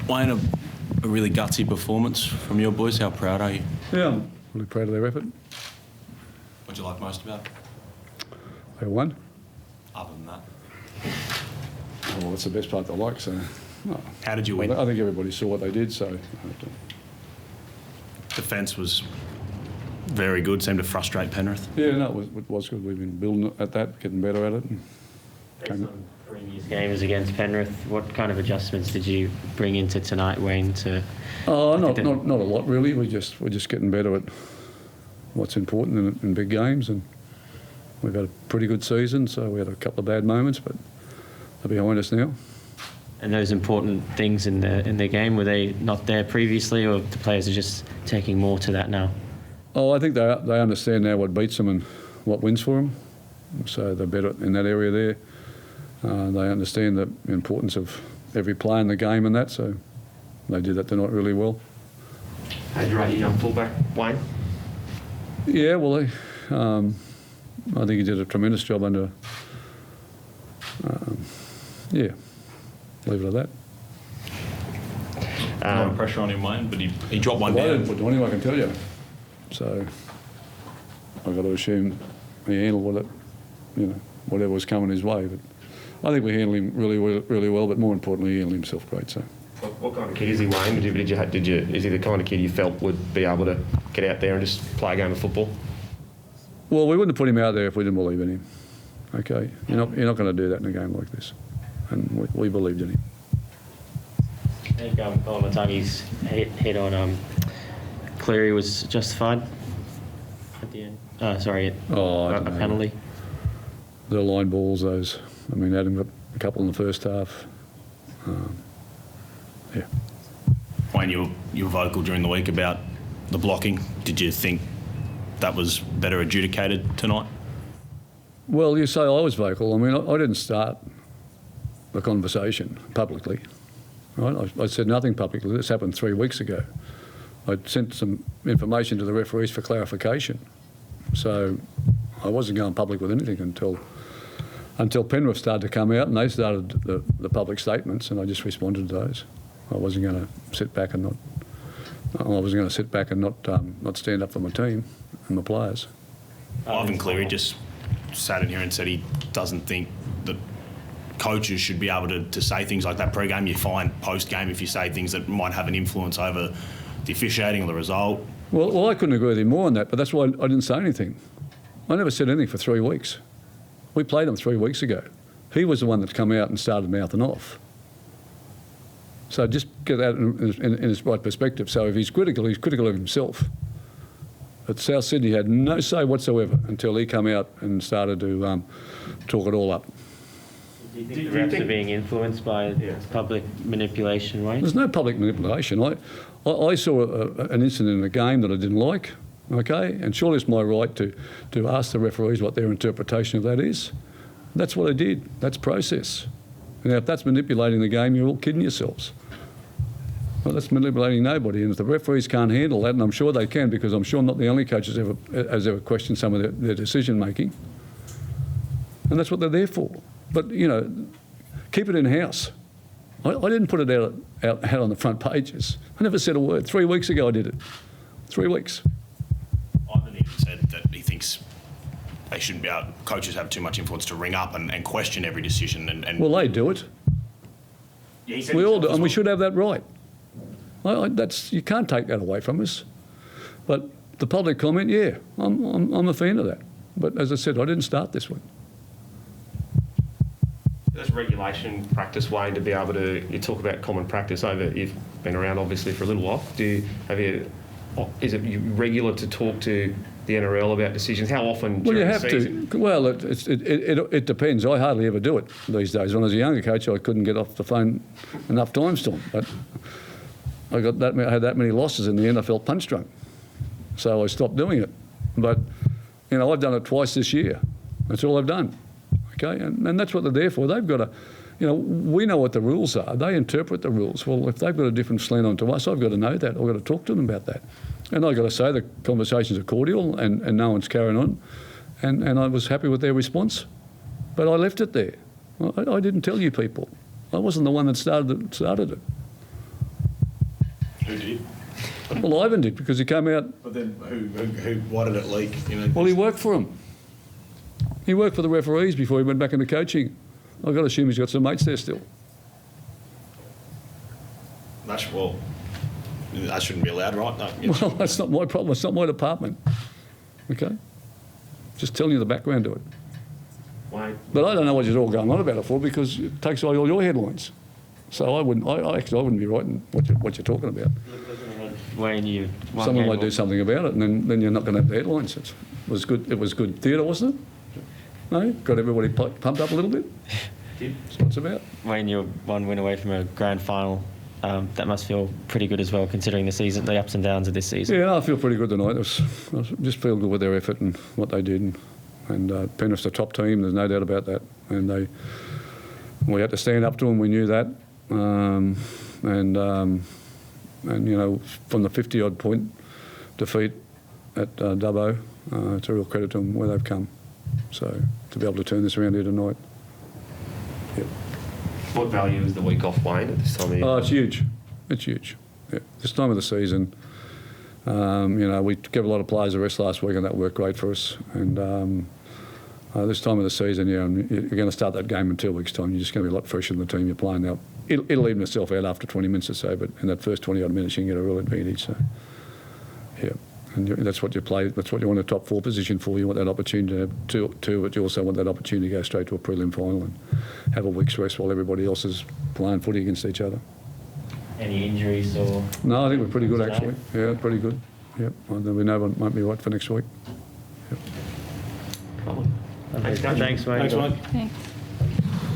Wayne, a really gutsy performance from your boys. How proud are you? Yeah, I'm really proud of their effort. What do you like most about it? They won. Other than that? Well, that's the best part I like, so... Oh, How did you win? I think everybody saw what they did, so... Defence was very good, seemed to frustrate Penrith. Yeah, no, it was good. We've been building at that, getting better at it. Based on previous games against Penrith, what kind of adjustments did you bring into tonight, Wayne, to... Oh, not a lot, really. We're just getting better at what's important in big games, and we've had a pretty good season, so we had a couple of bad moments, but they're behind us now. And those important things in their game, were they not there previously, or the players are just taking more to that now? Oh, I think they understand now what beats them and what wins for them, so they're better in that area there. They understand the importance of every play in the game and that, so they did that tonight really well. How'd you rate your young fullback, Wayne? Yeah, well, I think he did a tremendous job under... yeah, leave it at that. A lot of pressure on him, Wayne, but he dropped one down. I didn't put on him, I can tell you. So I've got to assume he handled whatever was coming his way. But I think we handled him really well, but more importantly, he handled himself great. So. What kind of kid is he, Wayne? Is he the kind of kid you felt would be able to get out there and just play a game of football? Well, we wouldn't have put him out there if we didn't believe in him. Okay, you're not going to do that in a game like this, and we believed in him. I think Olamatani's hit on Cleary was justified at the end. A penalty. The line balls, those. I mean, Adam got a couple in the first half. Yeah. Wayne, you were vocal during the week about the blocking. Did you think that was better adjudicated tonight? Well, you say I was vocal. I mean, I didn't start the conversation publicly. Right? I said nothing publicly. This happened 3 weeks ago. I sent some information to the referees for clarification. So I wasn't going public with anything until Penrith started to come out and they started the public statements, and I just responded to those. I wasn't going to sit back and not stand up for my team and my players. Ivan Cleary just sat in here and said he doesn't think that coaches should be able to say things like that pre-game. You fine post-game if you say things that might have an influence over the officiating or the result. Well, I couldn't agree with him more on that, but that's why I didn't say anything. I never said anything for 3 weeks. We played him 3 weeks ago. He was the one that come out and started mouthing off. So just get that in his right perspective. So if he's critical of himself. But South Sydney had no say whatsoever until he come out and started to talk it all up. Do you think the refs are being influenced by public manipulation, right? There's no public manipulation. I saw an incident in the game that I didn't like, okay? And surely it's my right to ask the referees what their interpretation of that is. That's what I did. That's process. Now, if that's manipulating the game, you're all kidding yourselves. Well, that's manipulating nobody. And if the referees can't handle that, and I'm sure they can, because I'm sure I'm not the only coach has ever questioned some of their decision-making, and that's what they're there for. But, keep it in-house. I didn't put it out on the front pages. I never said a word. 3 weeks ago I did it. 3 weeks. Ivan even said that he thinks they shouldn't be able, coaches have too much influence to ring up and question every decision. And well, they do it. Yeah, he said we all do, and we should have that right. You can't take that away from us. But the public comment, yeah, I'm a fan of that. But as I said, I didn't start this one. That's regulation practice, Wayne, to be able to... You talk about common practice you've been around, obviously, for a little while. Is it regular to talk to the NRL about decisions? How often during the season? To. Well, it depends. I hardly ever do it these days. When I was a younger coach, I couldn't get off the phone enough times to them. But I had that many losses in the end, I felt punch drunk. So I stopped doing it. But, I've done it twice this year. That's all I've done. Okay, and that's what they're there for. They've got to, we know what the rules are. They interpret the rules. Well, if they've got a different slant onto us, I've got to know that. I've got to talk to them about that. And I've got to say the conversations are cordial and no one's carrying on. And I was happy with their response. But I left it there. I didn't tell you people. I wasn't the one that started it. Who did? Well, Ivan did, because he came out. But then why did it leak? You know, Well, he worked for him. He worked for the referees before he went back into coaching. I've got to assume he's got some mates there still. that shouldn't be allowed, right? No, Well, that's not my problem. It's not my department. Okay? Just telling you the background to it. Wayne, But I don't know what you're all going on about it for, because it takes away all your headlines. So I wouldn't be writing what you're talking about. Wayne, you Someone might do something about it, and then you're not going to have the headlines. It was good theatre, wasn't it? No? Got everybody pumped up a little bit? That's what it's about. Wayne, you're one win away from a grand final. That must feel pretty good as well, considering the ups and downs of this season. Yeah, I feel pretty good tonight. I just feel good with their effort and what they did. And Penrith's a top team, there's no doubt about that. And we had to stand up to them, we knew that. And you know, from the 50-odd point defeat at Dubbo, it's a real credit to them where they've come. So to be able to turn this around here tonight. Yep. what value is the week off, Wayne, at this time of year? Oh, it's huge. It's huge. Yeah. This time of the season, you know, we gave a lot of players a rest last week, and that worked great for us. And this time of the season, yeah, you're going to start that game in 2 weeks' time. You're just going to be a lot fresher than the team you're playing now. It'll even itself out after 20 minutes or so, but in that first 20-odd minutes, you can get a real advantage. So, yeah, and that's what you play. That's what you want a top 4 position for. You want that opportunity to but you also want that opportunity to go straight to a prelim final and have a week's rest while everybody else is playing footy against each other. Any injuries or? No, I think we're pretty good actually. Yeah, pretty good. Yep, and then we know what might be right for next week. Yep. Thanks, Coach. Thanks, Wayne. Thanks, mate. Thanks.